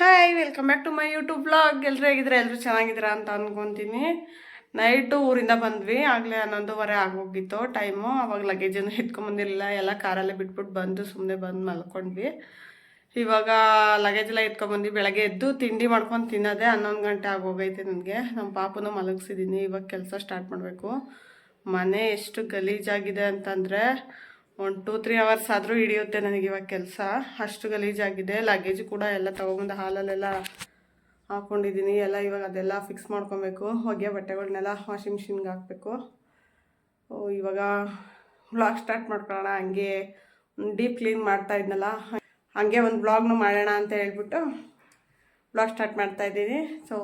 Hi welcome back to my YouTube blog. ಎಲ್ಲರೂ ಹೇಗಿದ್ರೆ ಎಲ್ಲರೂ ಚೆನ್ನಾಗಿದ್ದೀರಾ ಅಂತ ಅಂದ್ಕೊತೀನಿ. ನೈಟು ಊರಿಂದ ಬಂದ್ವಿ, ಆಗಲೇ 11:30 ಆಗೋಗಿತ್ತು ಟೈಮು. ಅವಾಗ ಲಗೇಜನ್ನು ಎತ್ಕೊಂಬಂದಿರಲಿಲ್ಲ, ಎಲ್ಲ ಕಾರಲ್ಲೇ ಬಿಟ್ಬಿಟ್ಟು ಬಂದು ಸುಮ್ಮನೆ ಬಂದು ಮಲ್ಕೊಂಡ್ವಿ. ಇವಾಗ ಲಗೇಜ್ ಎಲ್ಲ ಎತ್ಕೊಂಬಂದು ಬೆಳಗ್ಗೆ ಎದ್ದು ತಿಂಡಿ ಮಾಡ್ಕೊಂಡು ತಿನ್ನೋದೇ 11 ಗಂಟೆ ಆಗೋಗೈತೆ ನನಗೆ. ನಮ್ಮ ಪಾಪನೂ ಮಲಗಿಸಿದ್ದೀನಿ. ಇವಾಗ ಕೆಲಸ ಸ್ಟಾರ್ಟ್ ಮಾಡಬೇಕು. ಮನೆ ಎಷ್ಟು ಗಲೀಜಾಗಿದೆ ಅಂತಂದರೆ ಒಂದು 2-3 ಅವರ್ಸ್ ಆದರೂ ಹಿಡಿಯುತ್ತೆ ನನಗೆ ಇವಾಗ ಕೆಲಸ. ಅಷ್ಟು ಗಲೀಜಾಗಿದೆ. ಲಗೇಜ್ ಕೂಡ ಎಲ್ಲ ತೊಗೊಬಂದು ಹಾಲಲ್ಲೆಲ್ಲ ಹಾಕ್ಕೊಂಡಿದ್ದೀನಿ. ಎಲ್ಲ ಇವಾಗ ಅದೆಲ್ಲ ಫಿಕ್ಸ್ ಮಾಡ್ಕೊಬೇಕು. ಹೊಗೆ ಬಟ್ಟೆಗಳನ್ನೆಲ್ಲ ವಾಷಿಂಗ್ ಮಿಷಿನ್ಗೆ ಹಾಕಬೇಕು. ಇವಾಗ ವ್ಲಾಗ್ ಸ್ಟಾರ್ಟ್ ಮಾಡ್ಕೊಳ್ಳೋಣ. ಹಂಗೆ ಡೀಪ್ ಕ್ಲೀನ್ ಮಾಡ್ತಾ ಇದ್ನಲ್ಲ, ಹಾಗೆ ಒಂದು ವ್ಲಾಗ್ನು ಮಾಡೋಣ ಅಂತ ಹೇಳ್ಬಿಟ್ಟು ವ್ಲಾಗ್ ಸ್ಟಾರ್ಟ್ ಮಾಡ್ತಾಯಿದ್ದೀನಿ. ಸೊ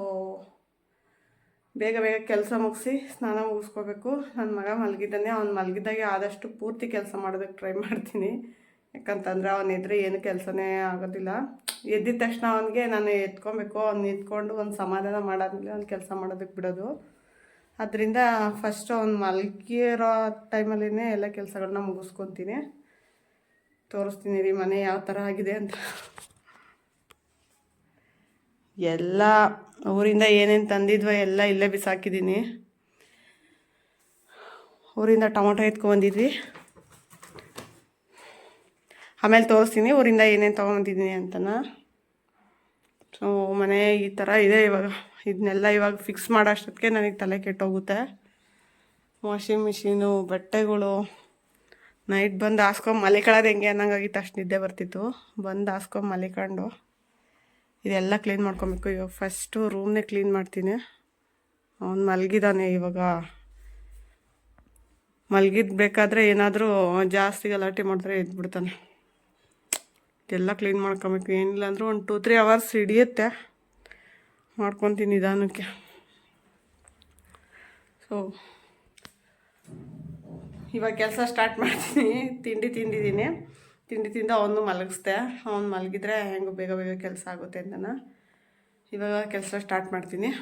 ಬೇಗ ಬೇಗ ಕೆಲಸ ಮುಗಿಸಿ ಸ್ನಾನ ಮುಗಿಸ್ಕೋಬೇಕು. ನನ್ನ ಮಗ ಮಲಗಿದ್ದಾನೆ. ಅವ್ನು ಮಲಗಿದ್ದಾಗೆ ಆದಷ್ಟು ಪೂರ್ತಿ ಕೆಲಸ ಮಾಡೋದಕ್ಕೆ ಟ್ರೈ ಮಾಡ್ತೀನಿ. ಯಾಕಂತಂದರೆ ಅವನು ಎದ್ರೆ ಏನು ಕೆಲಸನೇ ಆಗೋದಿಲ್ಲ. ಎದ್ದಿದ ತಕ್ಷಣ ಅವನಿಗೆ ನಾನು ಎತ್ಕೊಬೇಕು. ಅವ್ನು ಎತ್ಕೊಂಡು ಒಂದು ಸಮಾಧಾನ ಮಾಡಾದ್ಮೇಲೆ ಅವ್ನು ಕೆಲಸ ಮಾಡೋದಕ್ಕೆ ಬಿಡೋದು. ಅದರಿಂದ ಫಸ್ಟು ಅವ್ನು ಮಲಗಿರೋ ಟೈಮಲ್ಲೇ ಎಲ್ಲ ಕೆಲಸಗಳನ್ನ ಮುಗಿಸ್ಕೊತೀನಿ. ತೋರಿಸ್ತೀನಿ ರೀ ಮನೆ ಯಾವ ಥರ ಆಗಿದೆ ಅಂತ. ಎಲ್ಲ ಊರಿಂದ ಏನೇನು ತಂದಿದ್ವೋ ಎಲ್ಲ ಇಲ್ಲೇ ಬಿಸಾಕಿದ್ದೀನಿ. ಊರಿಂದ ಟೊಮೊಟೊ ಎತ್ಕೊಂಬಂದಿದ್ವಿ, ಆಮೇಲೆ ತೋರಿಸ್ತೀನಿ ಊರಿಂದ ಏನೇನು ತೊಗೊಂಬಂದಿದ್ದೀನಿ ಅಂತನ. ಸೊ ಮನೆ ಈ ಥರ ಇದೆ ಇವಾಗ. ಇದನ್ನೆಲ್ಲ ಇವಾಗ ಫಿಕ್ಸ್ ಮಾಡೋ ಅಷ್ಟೊತ್ತಿಗೆ ನನಗೆ ತಲೆ ಕೆಟ್ಟೋಗುತ್ತೆ. ವಾಷಿಂಗ್ ಮಿಷಿನು, ಬಟ್ಟೆಗಳು ನೈಟ್ ಬಂದು ಹಾಸ್ಕೊಂಡು ಮಲಿಕೊಳ್ಳೋದು ಹೆಂಗೆ ಅನ್ನಂಗಾಗಿತ್ತು. ಅಷ್ಟು ನಿದ್ದೆ ಬರ್ತಿತ್ತು. ಬಂದು ಹಾಸ್ಕೊಂಡು ಮಲಿಕೊಂಡು ಇದೆಲ್ಲ ಕ್ಲೀನ್ ಮಾಡ್ಕೊಬೇಕು. ಇವಾಗ ಫಸ್ಟು ರೂಮ್ನೇ ಕ್ಲೀನ್ ಮಾಡ್ತೀನಿ. ಅವ್ನು ಮಲಗಿದ್ದಾನೆ. ಇವಾಗ ಮಲಗಿದ್ಬೇಕಾದ್ರೆ ಏನಾದರೂ ಜಾಸ್ತಿ ಗಲಾಟೆ ಮಾಡಿದ್ರೆ ಎದ್ಬಿಡ್ತಾನೆ. ಇದೆಲ್ಲ ಕ್ಲೀನ್ ಮಾಡ್ಕೊಬೇಕು. ಏನಿಲ್ಲ ಅಂದರೂ ಒಂದು 2-3 ಅವರ್ಸ್ ಹಿಡಿಯುತ್ತೆ. ಮಾಡ್ಕೊತೀನಿ ನಿಧಾನಕ್ಕೆ. ಸೊ ಇವಾಗ ಕೆಲಸ ಸ್ಟಾರ್ಟ್ ಮಾಡ್ತೀನಿ. ತಿಂದಿದ್ದೀನಿ. ತಿಂಡಿ ತಿಂದು ಅವನು ಮಲಗಿಸ್ದೆ. ಅವ್ನು ಮಲಗಿದ್ರೆ ಹೆಂಗೆ ಬೇಗ ಬೇಗ ಕೆಲಸ ಆಗುತ್ತೆ ಅಂತ ನಾನು ಇವಾಗ ಕೆಲಸ ಸ್ಟಾರ್ಟ್ ಮಾಡ್ತೀನಿ.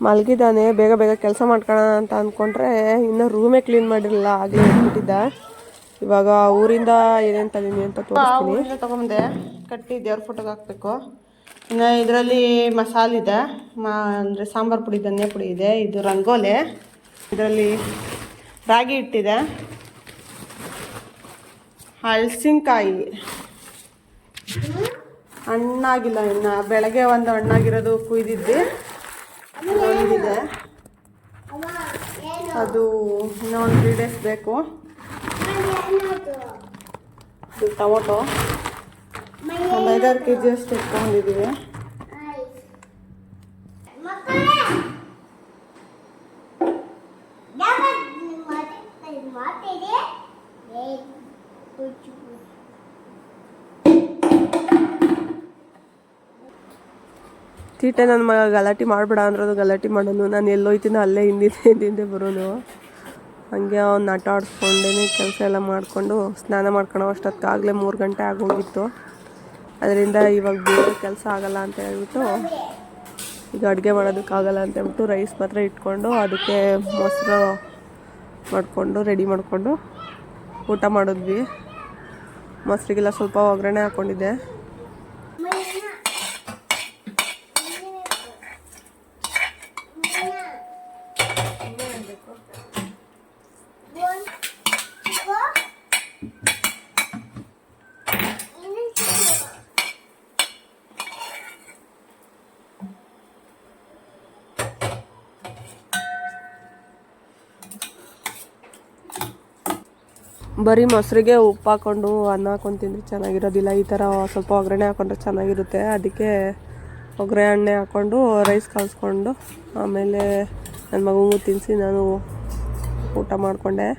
ಮಲಗಿದ್ದಾನೆ. ಬೇಗ ಬೇಗ ಕೆಲಸ ಮಾಡ್ಕೊಳ್ಳೋಣ ಅಂತ ಅಂದ್ಕೊಂಡ್ರೆ ಇನ್ನೂ ರೂಮೇ ಕ್ಲೀನ್ ಮಾಡಿರಲಿಲ್ಲ. ಆಗಲೇ ಇಟ್ಬಿಟ್ಟಿದ್ದ. ಇವಾಗ ಊರಿಂದ ಏನೇನು ತಂದೀನಿ ಅಂತ ತೋರಿಸ್ತೀನಿ. ತೊಗೊಂಡೆ ಕಟ್ಟಿ ದೇವ್ರ ಫೋಟೋಗೆ ಹಾಕಬೇಕು. ಇನ್ನು ಇದರಲ್ಲಿ ಮಸಾಲೆ ಇದೆ, ಅಂದರೆ ಸಾಂಬಾರು ಪುಡಿ, ಧನಿಯಾ ಪುಡಿ ಇದೆ. ಇದು ರಂಗೋಲೆ. ಇದರಲ್ಲಿ ರಾಗಿ ಹಿಟ್ಟಿದೆ, ಹಲಸಿನಕಾಯಿ ಹಣ್ಣಾಗಿಲ್ಲ ಇನ್ನು. ಬೆಳಗ್ಗೆ ಒಂದು ಹಣ್ಣಾಗಿರೋದು ಕುಯ್ದಿದ್ವಿ, ಒಂದಿದೆ. ಅದು ಇನ್ನೂ ಒಂದು 3 ಡೇಸ್ ಬೇಕು. ಇದು ಟೊಮೊಟೊ, ಒಂದು 5-6 kg ಅಷ್ಟು ಎತ್ಕೊಂಡಿದ್ದೀವಿ. ತೀಟೆ ನನ್ನ ಮಗ ಗಲಾಟೆ ಮಾಡಬೇಡ ಅಂದ್ರದು ಗಲಾಟೆ ಮಾಡೋನು. ನಾನು ಎಲ್ಲೋಯ್ತೀನೋ ಅಲ್ಲೇ ಹಿಂದೆ ಬರೋನು. ಹಾಗೆ ಅವ್ನು ಆಟ ಆಡಿಸ್ಕೊಂಡೇ ಕೆಲಸ ಎಲ್ಲ ಮಾಡಿಕೊಂಡು ಸ್ನಾನ ಮಾಡ್ಕೊಳ್ಳೋ ಅಷ್ಟೊತ್ತಿಗಾಗಲೇ 3 ಗಂಟೆ ಆಗೋಗಿತ್ತು. ಅದರಿಂದ ಇವಾಗ ಬೇಗ ಕೆಲಸ ಆಗಲ್ಲ ಅಂತ ಹೇಳ್ಬಿಟ್ಟು, ಈಗ ಅಡುಗೆ ಮಾಡೋದಕ್ಕಾಗಲ್ಲ ಅಂತ ಹೇಳ್ಬಿಟ್ಟು ರೈಸ್ ಮಾತ್ರ ಇಟ್ಕೊಂಡು ಅದಕ್ಕೆ ಮೊಸರು ಮಾಡಿಕೊಂಡು ರೆಡಿ ಮಾಡಿಕೊಂಡು ಊಟ ಮಾಡಿದ್ವಿ. ಮೊಸರಿಗೆಲ್ಲ ಸ್ವಲ್ಪ ಒಗ್ಗರಣೆ ಹಾಕ್ಕೊಂಡಿದ್ದೆ. ಬರೀ ಮೊಸರಿಗೆ ಉಪ್ಪು ಹಾಕ್ಕೊಂಡು ಅನ್ನ ಹಾಕೊಂಡು ತಿಂದರೆ ಚೆನ್ನಾಗಿರೋದಿಲ್ಲ. ಈ ಥರ ಸ್ವಲ್ಪ ಒಗ್ಗರಣೆ ಹಾಕ್ಕೊಂಡ್ರೆ ಚೆನ್ನಾಗಿರುತ್ತೆ. ಅದಕ್ಕೆ ಒಗ್ಗರಣೆ ಹಾಕ್ಕೊಂಡು ರೈಸ್ ಕಲಿಸ್ಕೊಂಡು ಆಮೇಲೆ ನನ್ನ ಮಗುಗೂ ತಿನ್ನಿಸಿ ನಾನು ಊಟ ಮಾಡಿಕೊಂಡೆ.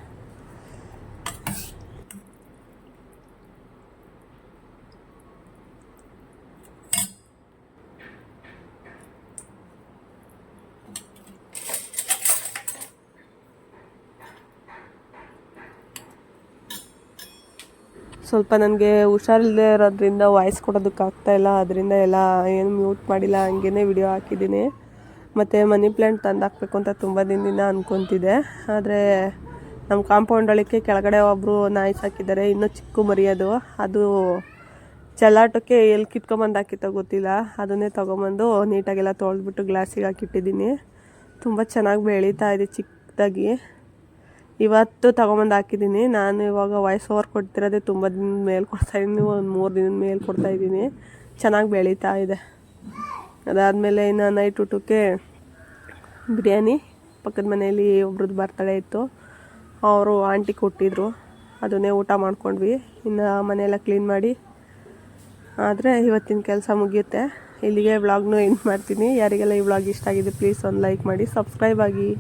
ಸ್ವಲ್ಪ ನನಗೆ ಹುಷಾರಿಲ್ಲದೆ ಇರೋದ್ರಿಂದ ವಾಯ್ಸ್ ಕೊಡೋದಕ್ಕಾಗ್ತಾಯಿಲ್ಲ. ಅದರಿಂದ ಎಲ್ಲ ಏನು ಮ್ಯೂಟ್ ಮಾಡಿಲ್ಲ, ಹಂಗೇ ವಿಡಿಯೋ ಹಾಕಿದ್ದೀನಿ. ಮತ್ತು ಮನಿ ಪ್ಲ್ಯಾಂಟ್ ತಂದು ಹಾಕಬೇಕು ಅಂತ ತುಂಬ ದಿನದಿಂದ ಅಂದ್ಕೊತಿದ್ದೆ. ಆದರೆ ನಮ್ಮ ಕಾಂಪೌಂಡೊಳಕ್ಕೆ ಕೆಳಗಡೆ ಒಬ್ಬರು ನಾಯಿ ಸಾಕಿದ್ದಾರೆ, ಇನ್ನೂ ಚಿಕ್ಕ ಮರಿ ಅದು ಚೆಲ್ಲಾಟಕ್ಕೆ ಎಲ್ಲಿ ಕಿತ್ಕೊಂಬಂದು ಹಾಕಿತ್ತೋ ಗೊತ್ತಿಲ್ಲ. ಅದನ್ನೇ ತೊಗೊಂಬಂದು ನೀಟಾಗೆಲ್ಲ ತೊಳೆದ್ಬಿಟ್ಟು ಗ್ಲಾಸಿಗೆ ಹಾಕಿಟ್ಟಿದ್ದೀನಿ. ತುಂಬ ಚೆನ್ನಾಗಿ ಬೆಳೀತಾ ಇದೆ ಚಿಕ್ಕದಾಗಿ. ಇವತ್ತು ತೊಗೊಂಬಂದು ಹಾಕಿದ್ದೀನಿ. ನಾನು ಇವಾಗ ವಾಯ್ಸ್ ಓವರ್ ಕೊಡ್ತಿರೋದೇ ತುಂಬ ದಿನದ ಮೇಲೆ ಕೊಡ್ತಾಯಿದ್ದೀನಿ, ಒಂದು 3 ದಿನದ ಮೇಲೆ ಕೊಡ್ತಾಯಿದ್ದೀನಿ. ಚೆನ್ನಾಗಿ ಬೆಳೀತಾ ಇದೆ. ಅದಾದಮೇಲೆ ಇನ್ನು ನೈಟ್ ಊಟಕ್ಕೆ ಬಿರಿಯಾನಿ, ಪಕ್ಕದ ಮನೆಯಲ್ಲಿ ಒಬ್ರದ್ದು ಬರ್ತಡೇ ಇತ್ತು, ಅವರು ಆಂಟಿ ಕೊಟ್ಟಿದ್ರು, ಅದನ್ನೇ ಊಟ ಮಾಡ್ಕೊಂಡ್ವಿ. ಇನ್ನು ಮನೆಯೆಲ್ಲ ಕ್ಲೀನ್ ಮಾಡಿ ಆದರೆ ಇವತ್ತಿನ ಕೆಲಸ ಮುಗಿಯುತ್ತೆ. ಇಲ್ಲಿಗೆ ವ್ಲಾಗ್ನು ಎಂಡ್ ಮಾಡ್ತೀನಿ. ಯಾರಿಗೆಲ್ಲ ಈ ವ್ಲಾಗ್ ಇಷ್ಟ ಆಗಿದೆ ಪ್ಲೀಸ್ ಒಂದು ಲೈಕ್ ಮಾಡಿ, ಸಬ್ಸ್ಕ್ರೈಬ್ ಆಗಿ.